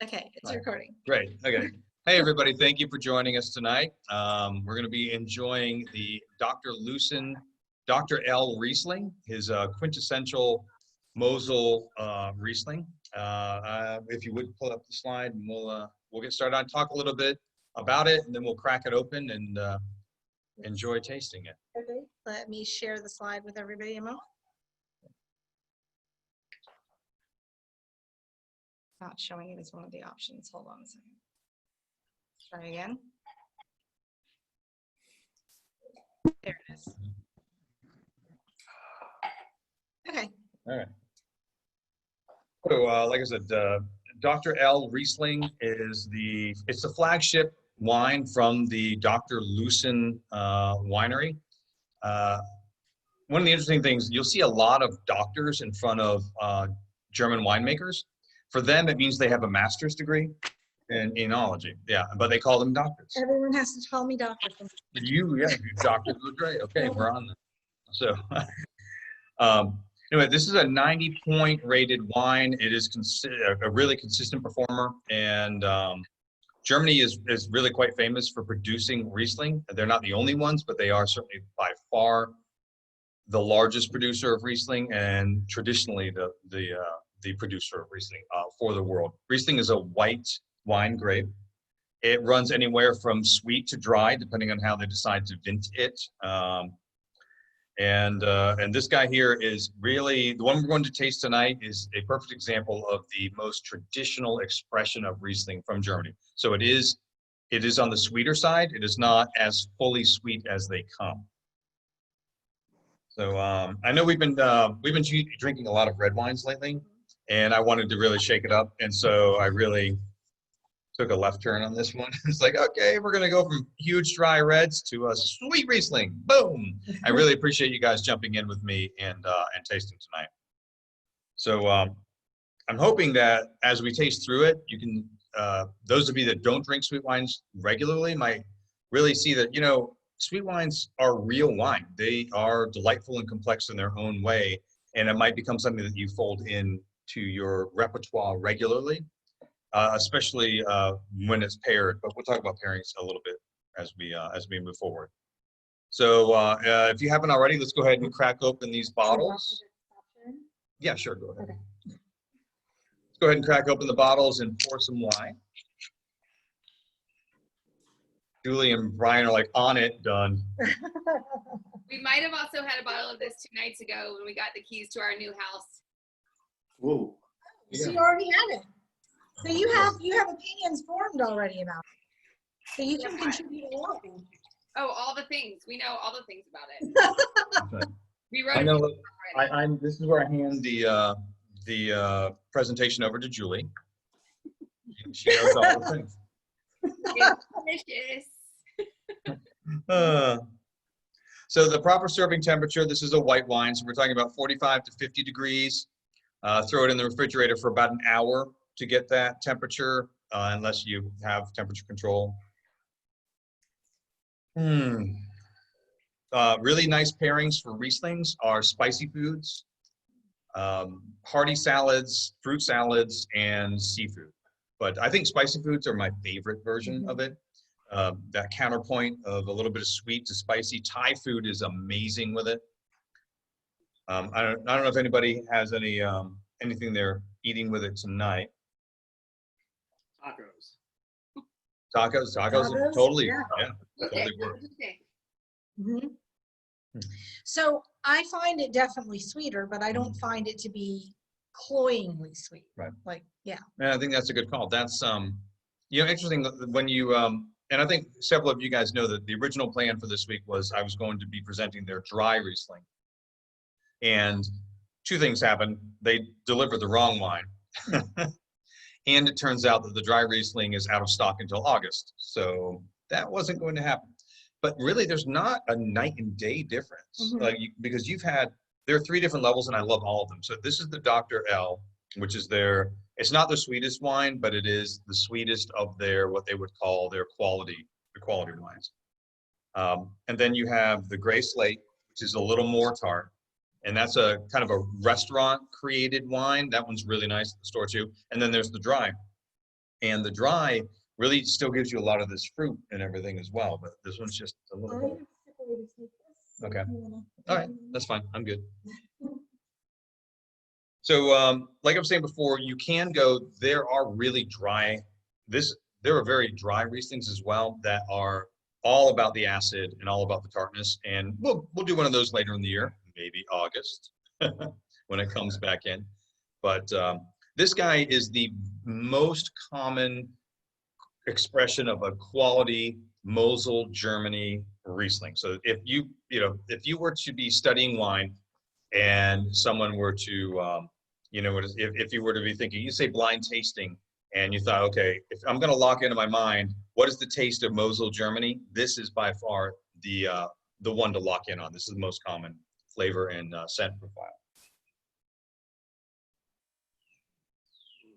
Okay, it's recording. Great. Okay. Hey, everybody. Thank you for joining us tonight. We're going to be enjoying the Dr. L. Riesling, his quintessential Mosel Riesling. If you would pull up the slide, and we'll get started on talk a little bit about it, and then we'll crack it open and enjoy tasting it. Okay, let me share the slide with everybody a moment. Not showing it as one of the options. Hold on a second. Try again. There it is. Okay. All right. So, like I said, Dr. L. Riesling is it's the flagship wine from the Dr. Lucen winery. One of the interesting things, you'll see a lot of doctors in front of German winemakers. For them, it means they have a master's degree in enology. Yeah, but they call them doctors. Everyone has to call me doctor. Yeah, Dr. Ludre. Okay, we're on that. So, anyway, this is a 90-point rated wine. It is a really consistent performer, and Germany is really quite famous for producing Riesling. They're not the only ones, but they are certainly by far the largest producer of Riesling, and traditionally the producer of Riesling for the world. Riesling is a white wine grape. It runs anywhere from sweet to dry, depending on how they decide to vint it. And this guy here is really, the one we're going to taste tonight is a perfect example of the most traditional expression of Riesling from Germany. So it is on the sweeter side. It is not as fully sweet as they come. So I know we've been drinking a lot of red wines lately, and I wanted to really shake it up. And so I really took a left turn on this one. It's like, okay, we're going to go from huge dry reds to a sweet Riesling. Boom. I really appreciate you guys jumping in with me and tasting tonight. So I'm hoping that as we taste through it, you can, those of you that don't drink sweet wines regularly might really see that, sweet wines are real wine. They are delightful and complex in their own way. And it might become something that you fold in to your repertoire regularly. Especially when it's paired, but we'll talk about pairings a little bit as we move forward. So if you haven't already, let's go ahead and crack open these bottles. Yeah, sure, go ahead. Okay. Let's go ahead and crack open the bottles and pour some wine. Julie and Brian are like on it, done. We might have also had a bottle of this 2 nights ago when we got the keys to our new house. Whoa. So you already had it. So you have opinions formed already about it. So you can contribute a lot. Oh, all the things. We know all the things about it. Okay. We wrote I know. already. This is where I hand the presentation over to Julie. She knows all the things. It's delicious. So the proper serving temperature, this is a white wine, so we're talking about 45 to 50 degrees. Throw it in the refrigerator for about an hour to get that temperature, unless you have temperature control. Really nice pairings for Rieslings are spicy foods, hearty salads, fruit salads, and seafood. But I think spicy foods are my favorite version of it. That counterpoint of a little bit of sweet to spicy. Thai food is amazing with it. I don't know if anybody has anything they're eating with it tonight. Tacos totally, yeah, totally work. So I find it definitely sweeter, but I don't find it to be cloyingly sweet. Right. Like, yeah. And I think that's a good call. That's interesting when you and I think several of you guys know that the original plan for this week was I was going to be presenting their dry Riesling. And two things happened. They delivered the wrong wine. And it turns out that the dry Riesling is out of stock until August. So that wasn't going to happen. But really, there's not a night and day difference. Because there are 3 different levels, and I love all of them. So this is the Dr. L, which is it's not the sweetest wine, but it is the sweetest of what they would call their quality wines. And then you have the Gray Slate, which is a little more tart. And that's a kind of a restaurant created wine. That one's really nice at the store too. And then there's the dry. And the dry really still gives you a lot of this fruit and everything as well, but this one's just a little bit. Okay. All right, that's fine. I'm good. So, like I was saying before, you can go. There are really dry. There are very dry Rieslings as well that are all about the acid and all about the tartness. And we'll do one of those later in the year, maybe August, when it comes back in. But this guy is the most common expression of a quality Mosel Germany Riesling. So if you were to be studying wine and someone were to if you were to be thinking, you say blind tasting, and you thought, okay, if I'm going to lock into my mind, what is the taste of Mosel Germany? This is by far the one to lock in on. This is the most common flavor and scent profile.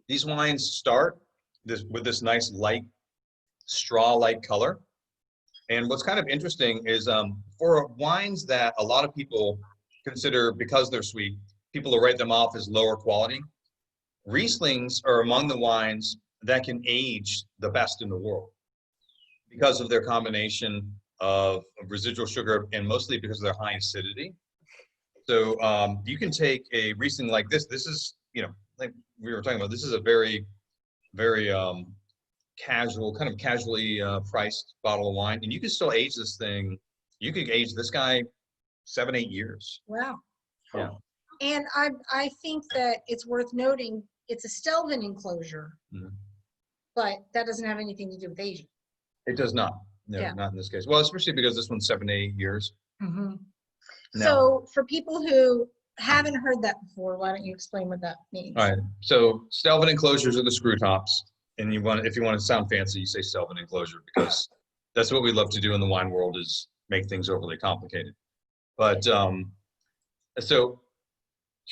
These wines start with this nice light straw-like color. And what's kind of interesting is for wines that a lot of people consider, because they're sweet, people will write them off as lower quality. Rieslings are among the wines that can age the best in the world because of their combination of residual sugar and mostly because of their high acidity. So you can take a Riesling like this. This is, like we were talking about, this is a very, very casually priced bottle of wine, and you can still age this thing. You could age this guy 7-8 years. Wow. Yeah. And I think that it's worth noting it's a Stelvin enclosure, but that doesn't have anything to do with aging. It does not. No, Yeah. not in this case. Well, especially because this one's 7-8 years. No. So for people who haven't heard that before, why don't you explain what that means? All right. So Stelvin enclosures are the screw tops, and if you want to sound fancy, you say Stelvin enclosure, because that's what we love to do in the wine world, is make things overly complicated. But so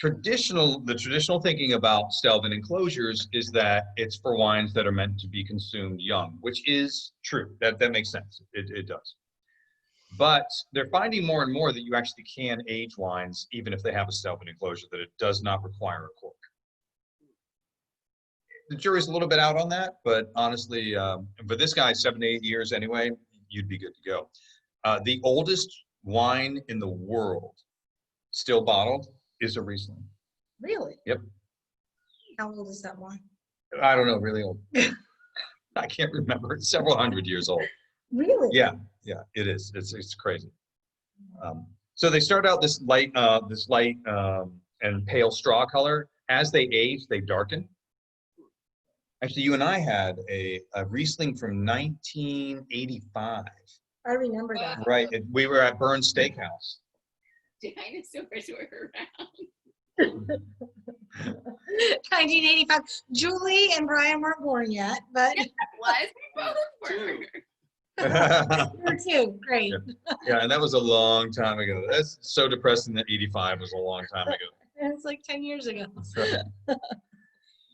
the traditional thinking about Stelvin enclosures is that it's for wines that are meant to be consumed young, which is true. That makes sense. It does. But they're finding more and more that you actually can age wines even if they have a Stelvin enclosure, that it does not require a cork. The jury's a little bit out on that, but honestly, for this guy, 7-8 years anyway, you'd be good to go. The oldest wine in the world still bottled is a Riesling. Really? Yep. How old is that wine? I don't know, really old. I can't remember. It's several hundred years old. Really? Yeah, it is. It's crazy. So they start out this light and pale straw color. As they age, they darken. Actually, you and I had a Riesling from 1985. I remember that. Right. We were at Burns Steakhouse. Dinosaurs were around. 1985. Julie and Brian weren't born yet, but Was both were. you too. Great. Yeah, and that was a long time ago. That's so depressing that 85 was a long time ago. It's like 10 years ago.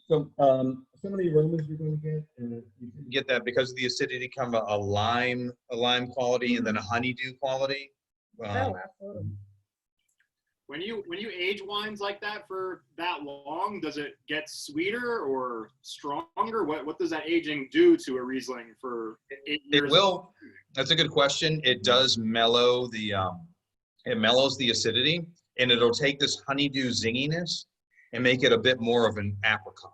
So some of the aromas you're going to get, you can get that because of the acidity, kind of a lime quality, and then a honeydew quality. Oh, absolutely. When you age wines like that for that long, does it get sweeter or stronger? What does that aging do to a Riesling for 8 years? It will. That's a good question. It does mellow it mellows the acidity, and it'll take this honeydew zinginess and make it a bit more of an apricot.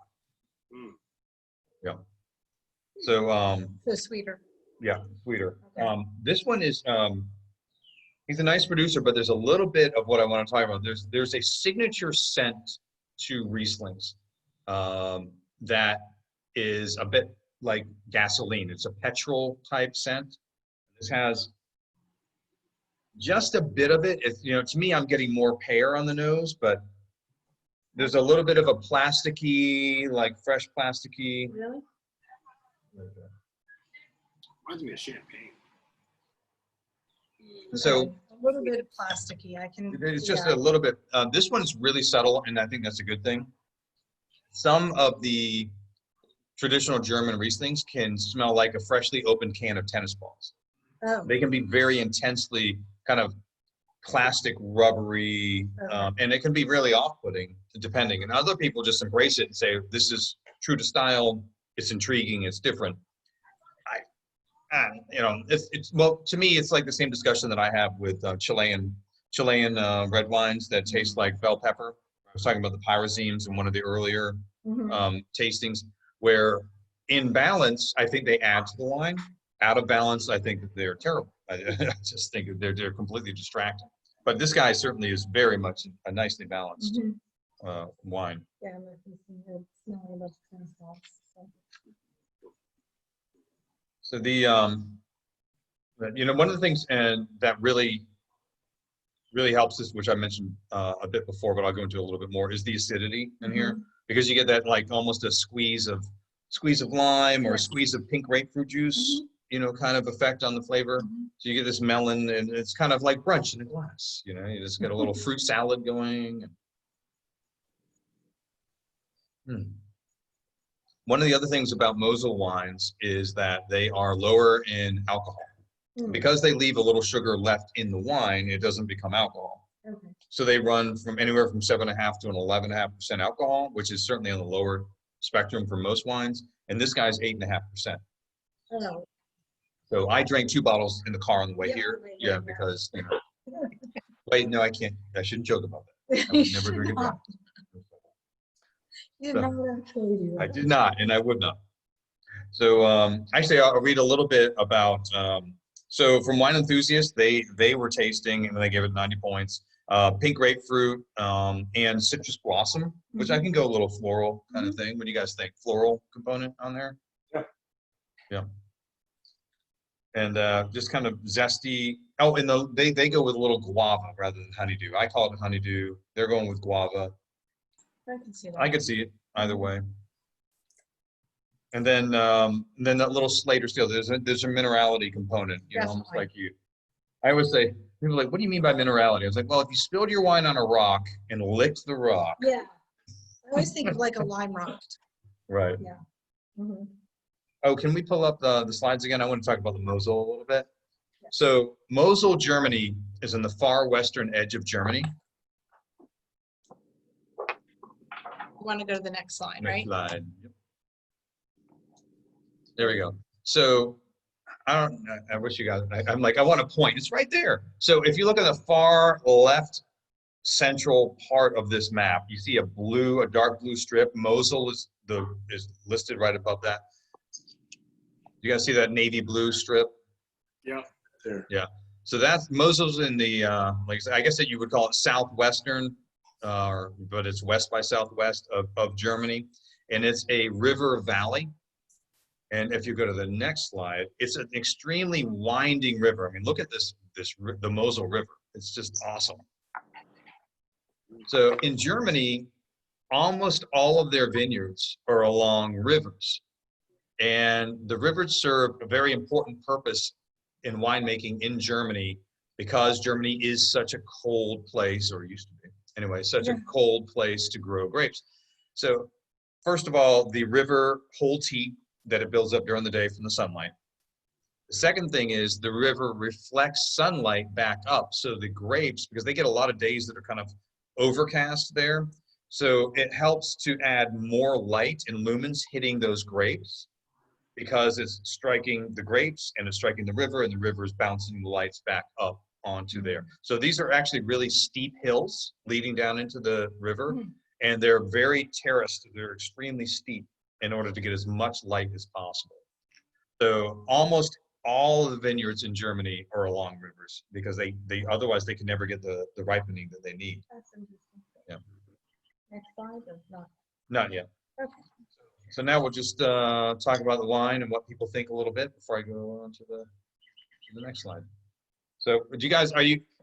Yeah. So So sweeter. yeah, sweeter. Okay. This one is he's a nice producer, but there's a little bit of what I want to talk about. There's a signature scent to Rieslings that is a bit like gasoline. It's a petrol type scent. This has just a bit of it. To me, I'm getting more pear on the nose, but there's a little bit of a plasticky, like fresh plasticky. Really? Reminds me of champagne. So a little bit of plasticky. it's just a little bit. This one's really subtle, and I think that's a good thing. Some of the traditional German Rieslings can smell like a freshly opened can of tennis balls. Oh. They can be very intensely kind of plastic, rubbery, and it can be really off-putting depending. And other people just embrace it and say, this is true to style. it's intriguing, it's different. You know, it's well, to me, it's like the same discussion that I have with Chilean red wines that taste like bell pepper. I was talking about the pyrazines in one of the earlier tastings, where in balance, I think they add to the wine. Out of balance, I think that they're terrible. I just think they're completely distracting. But this guy certainly is very much a nicely balanced wine. Yeah, I'm smelling a bunch of kind of salts. So the you know, one of the things and that really helps us, which I mentioned a bit before, but I'll go into a little bit more, is the acidity in here, because you get that like almost a squeeze of lime or a squeeze of pink grapefruit juice, you know, kind of effect on the flavor. So you get this melon, and it's kind of like brunch in a glass. You know, you just get a little fruit salad going. One of the other things about Mosel wines is that they are lower in alcohol. Because they leave a little sugar left in the wine, it doesn't become alcohol. Okay. So they run from anywhere from 7.5 to an 11.5% alcohol, which is certainly on the lower spectrum for most wines. And this guy's 8.5%. Oh. So I drank 2 bottles in the car on the way here. Right, Yeah, because, you know. Wait, no, I can't. I shouldn't joke about that. I would never drink it back. You did not actually do I that. did not, and I would not. So actually, I'll read a little bit about. So from Wine Enthusiast, they were tasting, and they gave it 90 points. Pink grapefruit and citrus blossom, which I can go a little floral kind of thing. What do you guys think? Floral component on there? Yeah. Yeah. And just kind of zesty. Oh, and they go with a little guava rather than honeydew. I call it honeydew. They're going with guava. I can see that. I could see it either way. And then that little Slater still, there's a minerality component, you know, almost like you. I always say, people are like, what do you mean by minerality? I was like, well, if you spilled your wine on a rock and licked the rock. Yeah. I always think of like a lime rock. Right. Yeah. Oh, can we pull up the slides again? I want to talk about the Mosel a little bit. Yeah. So Mosel, Germany is in the far western edge of Germany. You want to go to the next slide, right? Next slide. Yep. There we go. So I wish you guys, I'm like, I want to point. It's right there. So if you look at the far left central part of this map, you see a dark blue strip. Mosel is listed right above that. You guys see that navy blue strip? Yeah. There. Yeah. So that's Mosel's in the like I guess that you would call it southwestern, but it's west by southwest of Germany, and it's a river valley. And if you go to the next slide, it's an extremely winding river. I mean, look at the Mosel River. It's just awesome. So in Germany, almost all of their vineyards are along rivers. And the rivers serve a very important purpose in winemaking in Germany, because Germany is such a cold place, or used to be, anyway, such a cold place to grow grapes. So first of all, the river holds heat that it builds up during the day from the sunlight. The second thing is the river reflects sunlight back up. So the grapes, because they get a lot of days that are kind of overcast there, so it helps to add more light and lumens hitting those grapes, because it's striking the grapes and it's striking the river, and the river is bouncing the lights back up onto there. So these are actually really steep hills leading down into the river, and they're very terraced. They're extremely steep in order to get as much light as possible. So almost all of the vineyards in Germany are along rivers, because they otherwise they can never get the ripening that they need. That's interesting. Yeah. Next slide or not? Not yet. Okay. So now we'll just talk about the wine and what people think a little bit before I go on to the next slide. So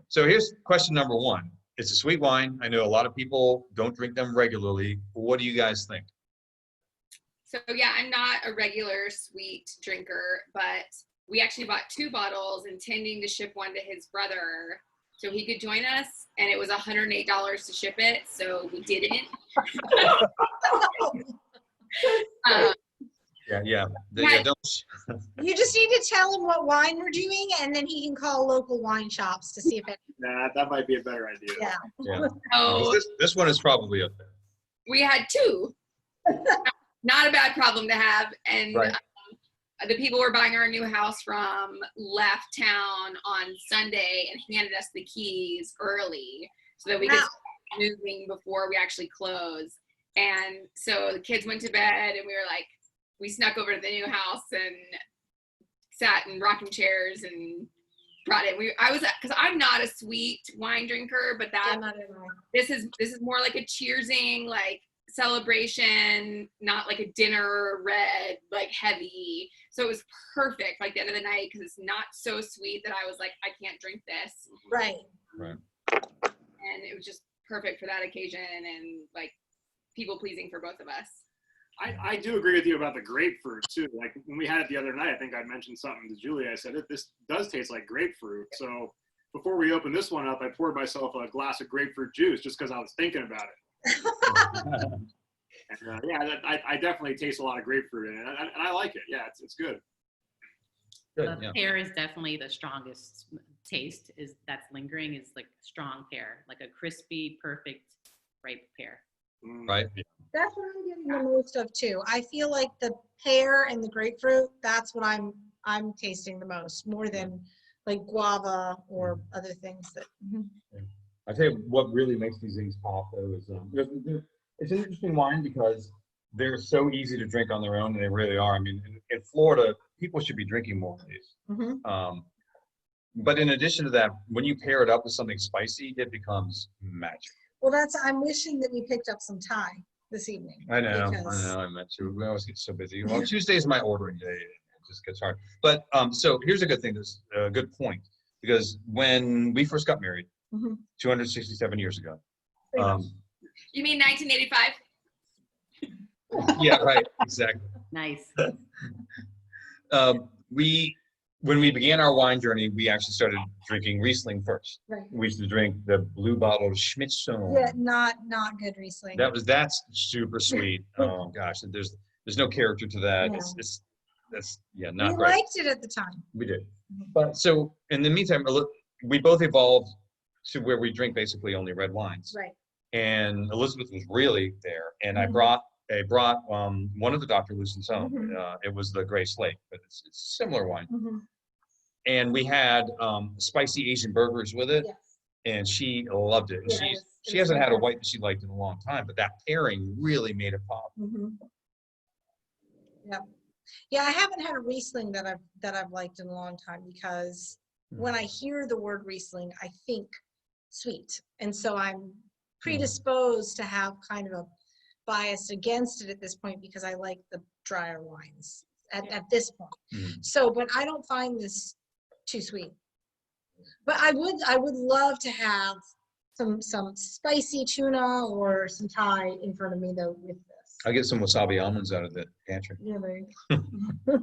so here's question number 1. It's a sweet wine. I know a lot of people don't drink them regularly. What do you guys think? So yeah, I'm not a regular sweet drinker, but we actually bought 2 bottles intending to ship one to his brother so he could join us, and it was $108 to ship it, so we didn't. Yeah. You just need to tell him what wine we're doing, and then he can call local wine shops to see if it. Nah, that might be a better idea. Yeah. So This one is probably up there. we had 2. not a bad problem to have. And Right. the people we're buying our new house from left town on Sunday and handed us the keys early so that we could Wow. start moving before we actually close. And so the kids went to bed and we snuck over to the new house and sat in rocking chairs and brought it. Because I'm not a sweet wine drinker, but Yeah, not at all. this is more like a cheersing, like celebration, not like a dinner red, like heavy. So it was perfect, like the end of the night, because it's not so sweet that I was like, I can't drink this. Right. Right. And it was just perfect for that occasion and like people pleasing for both of us. I do agree with you about the grapefruit too. Like when we had it the other night, I think I mentioned something to Julie. I said, this does taste like grapefruit. So before we opened this one up, I poured myself a glass of grapefruit juice just because I was thinking about it. And, yeah, I definitely taste a lot of grapefruit in it, and I like it. Yeah, it's good. Good. The Yeah. pear is definitely the strongest taste that's lingering is like strong pear, like a crispy, perfect, ripe pear. Right. That's what I'm getting the most of too. I feel like the pear and the grapefruit, that's what I'm tasting the most, more than like guava or other things that. I tell you what really makes these things pop though is it's an interesting wine because they're so easy to drink on their own, and they really are. I mean, in Florida, people should be drinking more of these. Mm-hmm. But in addition to that, when you pair it up with something spicy, it becomes magic. Well, I'm wishing that we picked up some Thai this evening. I know, because- I meant to. We always get so busy. Well, Tuesday is my ordering day. It just gets hard. But so here's a good thing. This a good point, because when we first got married, Mhm. 267 years ago. You mean 1985? Yeah, right. Exactly. Nice. When we began our wine journey, we actually started drinking Riesling first. Right. We used to drink the blue bottle of Schmitzsohn. Yeah, not good Riesling. That's super sweet. Oh gosh, there's no character to that. No. That's not We great. liked it at the time. We did. Mhm. But so in the meantime, we both evolved to where we drink basically only red wines. Right. And Elizabeth was really there, and I Mhm. brought one of the Dr. Lucent's own. Mhm. It was the Gray Slate, but it's a similar wine. Mhm. And we had spicy Asian burgers with it, Yes. and she loved it. And Yeah, she it was hasn't had a fantastic. white that she liked in a long time, but that pairing really made it pop. Mhm. Yep. Yeah, I haven't had a Riesling that I've liked in a long time because when I hear the word Riesling, I think sweet, and so I'm predisposed to have kind of a bias against it at this point because I like the drier wines at this point. Mhm. So, but I don't find this too sweet. But I would love to have some spicy tuna or some Thai in front of me though with this. I get some wasabi almonds out of the pantry. Yeah, there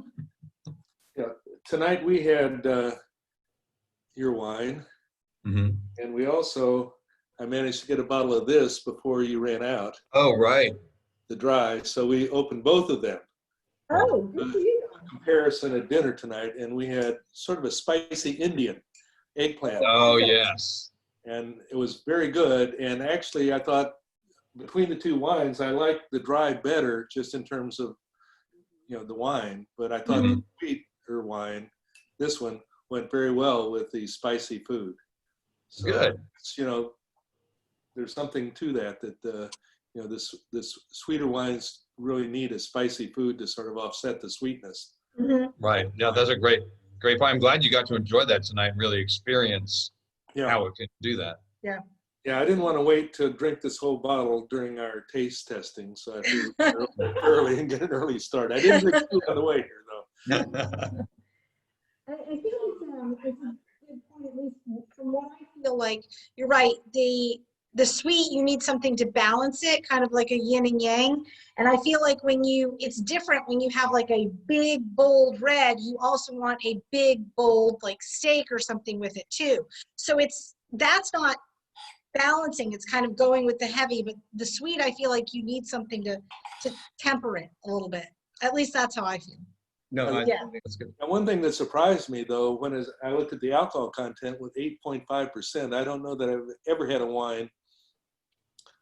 Yeah, tonight we had your wine, Mm-hmm. and I managed to get a bottle of this before you ran out, Oh, right. the dry. So we opened both of them. Oh, good for you. Comparison at dinner tonight, and we had sort of a spicy Indian eggplant, Oh, yes. and it was very good. And actually, I thought between the two wines, I liked the dry better, just in terms of the wine. But I thought the sweeter wine, this one, went very well with the spicy food. So, Good. There's something to that this sweeter wines really need a spicy food to sort of offset the sweetness. Mhm. Right. Yeah, that's a great point. I'm glad you got to enjoy that tonight and really experience how it can do that. Yeah, I didn't want to wait to drink this whole bottle during our taste testing, so I figured early and get an early start. I didn't drink two on the way here, though. I think it's a good point, at least from what I feel like. You're right. The sweet, you need something to balance it, kind of like a yin and yang. And I feel like it's different when you have like a big, bold red, you also want a big, bold, like steak or something with it too. So that's not balancing. It's kind of going with the heavy, but the sweet, I feel like you need something to temper it a little bit. At least that's how I feel. No, I Yeah. think that's good. Now, one thing that surprised me, though, I looked at the alcohol content with 8.5%, I don't know that I've ever had a wine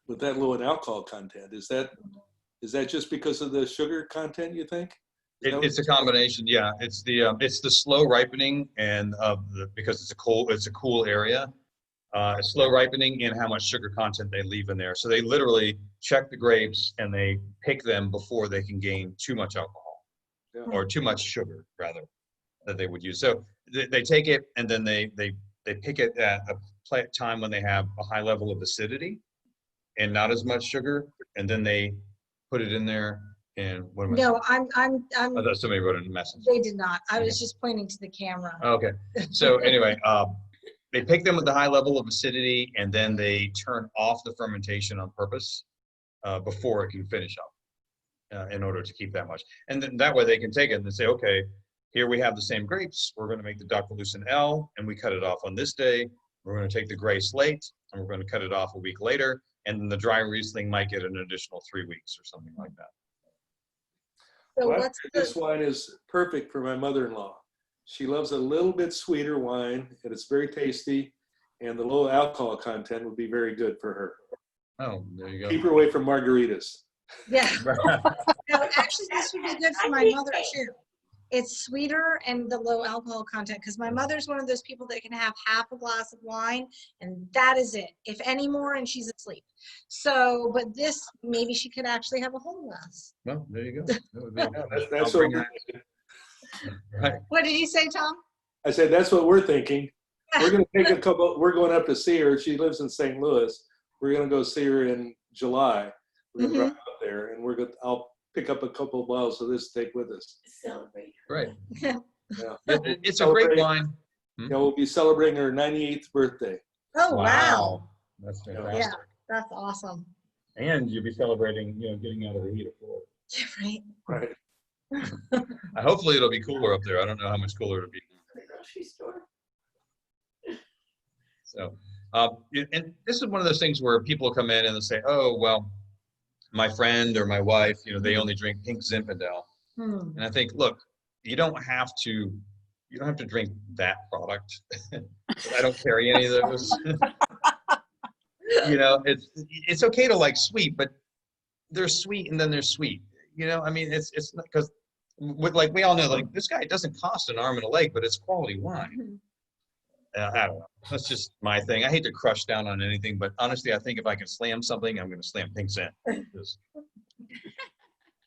with that low in alcohol content. Is that Is that just because of the sugar content, you think? Is that what- It's a combination. Yeah, it's the slow ripening and because it's a cool area. Slow ripening and how much sugar content they leave in there. So they literally check the grapes and they pick them before they can gain too much alcohol, Yeah. or too much sugar rather, that they would use. So they take it and then they pick it at a time when they have a high level of acidity and not as much sugar, and then they put it in there. And what am I No, saying? I'm, I thought somebody wrote it in a message. they did not. I was Okay. just pointing to the camera. Okay. So anyway, they pick them with the high level of acidity, and then they turn off the fermentation on purpose before it can finish up in order to keep that much. And then that way they can take it and say, okay, here we have the same grapes. We're going to make the Dr. Lucent L, and we cut it off on this day. We're going to take the gray slate, and we're going to cut it off a week later. And then the dry Riesling might get an additional 3 weeks or something like that. So Well, what's this the, wine is perfect for my mother-in-law. She loves a little bit sweeter wine, and it's very tasty, and the low alcohol content would be very good for her. Oh, there you Keep go. her away from margaritas. yeah. No, actually, this would be good for my mother too. It's sweeter and the low alcohol content, because my mother's one of those people that can have half a glass of wine and that is it, if any more, and she's asleep. So, but this, maybe she could actually have a whole glass. Well, there you go. That would be- That's I'll what bring her- right. What did you say, Tom? I said, that's what we're thinking. We're going to take a couple, we're going up to see her. She lives in St. Louis. We're going to go see her in July. We're going to drive up there, and I'll pick up a couple of bottles of this to take with us. Celebrate. Right. Yeah. It's a great wine. Yeah, we'll be celebrating her 98th birthday. Oh, wow. That's Yeah. fantastic. Yeah, that's awesome. And you'll be celebrating, getting out of the heat of Florida. Right. Right. Hopefully it'll be cooler up there. I don't know how much cooler it'll be. The grocery store. So, and this is one of those things where people come in and they say, oh, well, my friend or my wife, they only drink pink Zinfandel. Hmm. And I think, look, you don't have to drink that product. I don't carry any of those. It's okay to like sweet, but they're sweet and then they're sweet. I mean, it's not, because we all know, like, this guy doesn't cost an arm and a leg, but it's quality wine. I don't know. That's just my thing. I hate to crush down on anything, but honestly, I think if I can slam something, I'm going to slam Pink Zin.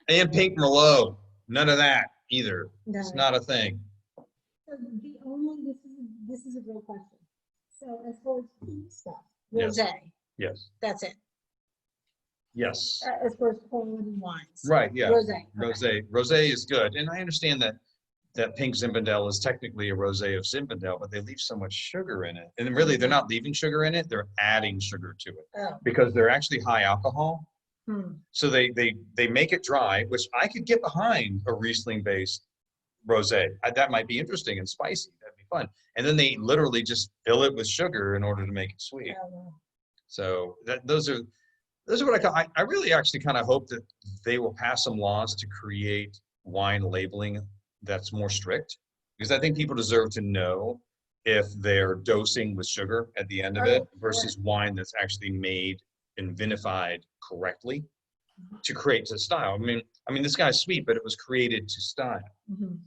And Pink Merlot. None of that either. It's not a thing. So this is a real question. So as far as pink stuff, Yes. rosé, Yes. that's it. Yes. As far as quality wines. Right. Yeah. Rosé. Rosé is good, and I understand that Pink Zinfandel is technically a rosé of Zinfandel, but they leave so much sugar in it, and really they're not leaving sugar in it; they're adding sugar to it Oh. because they're actually high alcohol. Hmm. So they make it dry, which I could get behind a Riesling-based rosé. That might be interesting and spicy. That'd be fun. And then they literally just fill it with sugar in order to make it sweet. Oh. So those are what I call. I really actually kind of hope that they will pass some laws to create wine labeling that's more strict, because I think people deserve to know if they're dosing with sugar at the end of it versus wine that's actually made and vinified correctly to create to style. I mean, this guy's sweet, but it was created to style. Mhm.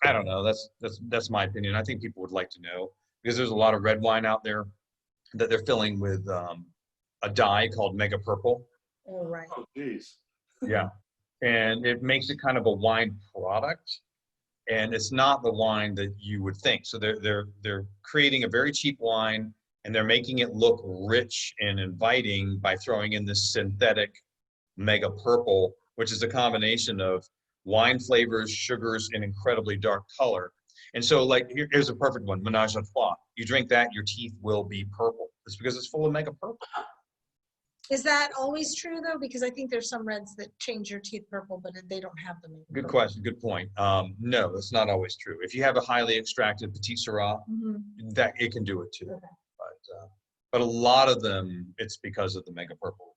I don't know. That's my opinion. I think people would like to know, because there's a lot of red wine out there that they're filling with a dye called Mega Purple. Oh, right. Oh, geez. Yeah. And it makes it kind of a wine product, and it's not the wine that you would think. So they're creating a very cheap wine, and they're making it look rich and inviting by throwing in this synthetic Mega Purple, which is a combination of wine flavors, sugars, and incredibly dark color. And so, like, here's a perfect one: Menage a Trois. You drink that, your teeth will be purple. It's because it's full of Mega Purple. Is that always true though? Because I think there's some reds that change your teeth purple, but they don't have them. in Good purple. question. Good point. No, that's not always true. If you have a highly extracted Petit Syrah, Mhm. that it can do it too. Okay. But a lot of them, it's because of the Mega Purple,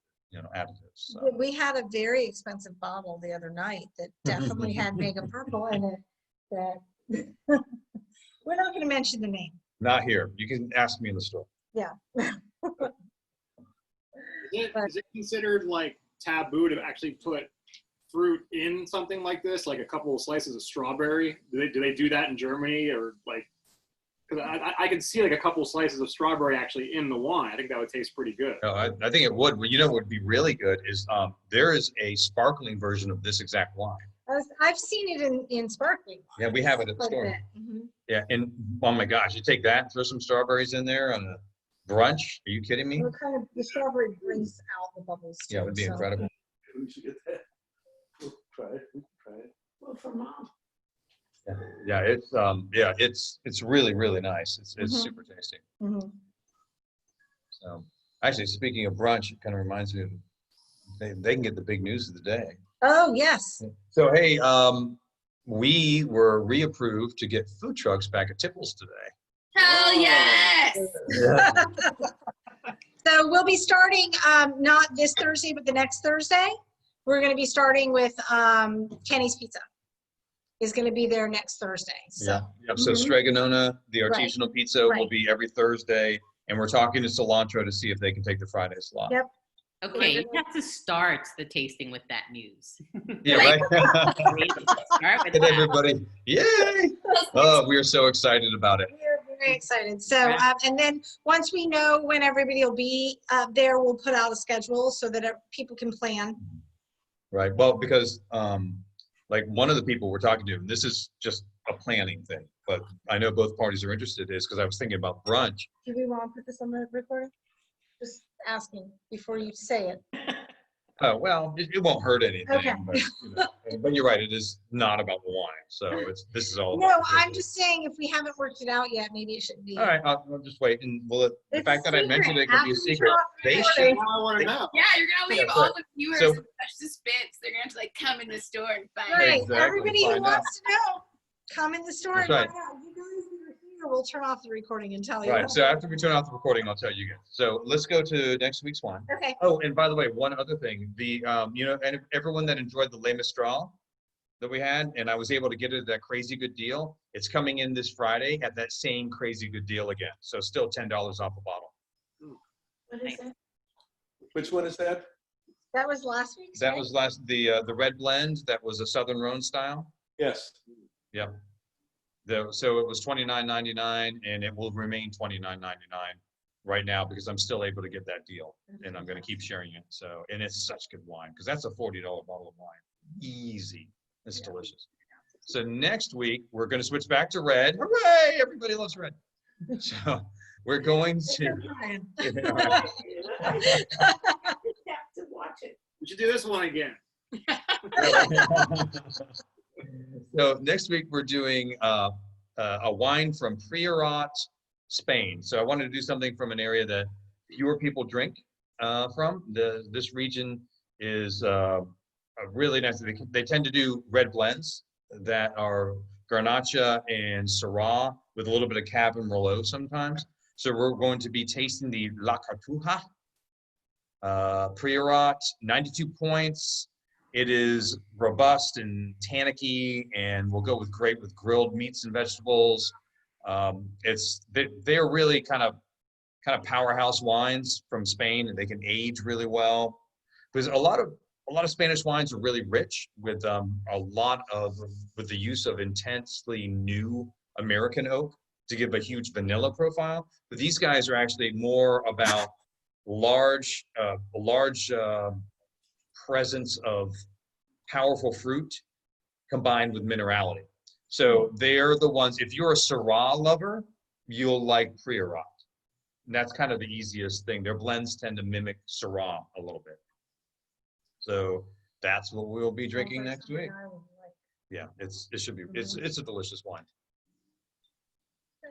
additives. So. We had a very expensive bottle the other night that definitely had Mega Purple in it. That we're not going to mention the name. Not here. You can ask me in the store. Yeah. Is it considered like taboo to actually put fruit in something like this, like a couple of slices of strawberry? Do they do that in Germany, or like? Because I could see like a couple of slices of strawberry actually in the wine. I think that would taste pretty good. No, I think it would. Well, you know what would be really good is there is a sparkling version of this exact wine. I've seen it in sparkling. Yeah, we have it at the Quite a store. bit. Mhm. Yeah, and oh my gosh, you take that and throw some strawberries in there on a brunch? Are you kidding me? Well, kind of the strawberry brings out the bubbles. Yeah, it would be too, so. incredible. We should get that. We'll try it. We can try it. Well, for mom. Yeah, it's really, really nice. It's Mhm. super tasty. Mhm. So actually, speaking of brunch, it kind of reminds me of they can get the big news of the day. Oh, yes. So hey, we were reapproved to get food trucks back at Tipples today. Hell yes! So we'll be starting, not this Thursday, but the next Thursday. We're going to be starting with Kenny's Pizza. Is going to be there next Thursday. So. Yeah. Yep. So Mhm. Stregonona, the artisanal pizza, will Right. be every Thursday, and we're talking to Cilantro to see if they can take the Friday slot. Yep. Okay, you have to start the tasting with that news. Yeah, right. Start with And that. everybody, yay! Oh, we are so excited about it. We're very excited. So, and then once we know when everybody will be there, we'll put out a schedule so that people can plan. Right. Well, because like one of the people we're talking to, and this is just a planning thing, but I know both parties are interested, is because I was thinking about brunch. Do we want to put this on the recording? Just asking before you say it. Oh, well, it won't hurt anything. Okay. But you're right. It is not about the wine. So this is all. No, about I'm just saying if we haven't worked it out yet, maybe it shouldn't be. All right. I'll just wait. And the It's fact a that I mentioned it secret. can be a After we secret. turn off the They recording. should. Now I want to know. Yeah, you're gonna leave Yeah, all right. the viewers So- in such suspense. They're gonna have to like come in the store and find Right, Exactly, everybody who find out. wants to know, come in the store and That's find out. You guys that are here, we'll turn off the recording and tell you. Right. So after we turn off the recording, I'll tell you guys. So let's go to next week's wine. Okay. Oh, and by the way, one other thing, and everyone that enjoyed the Les Mistral that we had, and I was able to get it at that crazy good deal, it's coming in this Friday at that same crazy good deal again. So still $10 off a bottle. What is it? Which one is that? That was last week's, That right? was the red blend. That was a Southern Rhone style. Yes. Yep. So it was $29.99, and it will remain $29.99 right now because I'm still able to get that deal, and I'm going to keep sharing it. So, and it's such good wine because that's a $40 bottle of wine. Easy. It's delicious. So next week we're going to switch back to red. Hooray! Everybody loves red. So we're going to. We should do this one again. So next week we're doing a wine from Priorat, Spain. So I wanted to do something from an area that fewer people drink from. This region is really nice. They tend to do red blends that are Garnacha and Syrah with a little bit of Cab and Merlot sometimes. So we're going to be tasting the La Cartuja Priorat, 92 points. It is robust and tannicky, and we'll go with great with grilled meats and vegetables. They're really kind of powerhouse wines from Spain, and they can age really well. Because a lot of Spanish wines are really rich with with the use of intensely new American oak to give a huge vanilla profile. But these guys are actually more about large presence of powerful fruit combined with minerality. So they're the ones, if you're a Syrah lover, you'll like Priorat. And that's kind of the easiest thing. Their blends tend to mimic Syrah a little bit. So that's what we'll be drinking next week. Yeah, it's a delicious wine.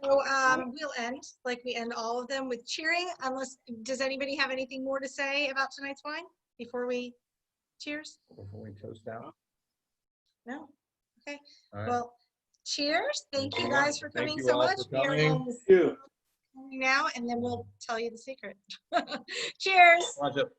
So we'll end like we end all of them with cheering. Does anybody have anything more to say about tonight's wine before we cheers? Before we toast out. No. Okay. All right. Well, cheers. Thank you guys for Thank coming you so all much. for We are coming. going to You. now, and then we'll tell you the secret. Cheers. Watch it.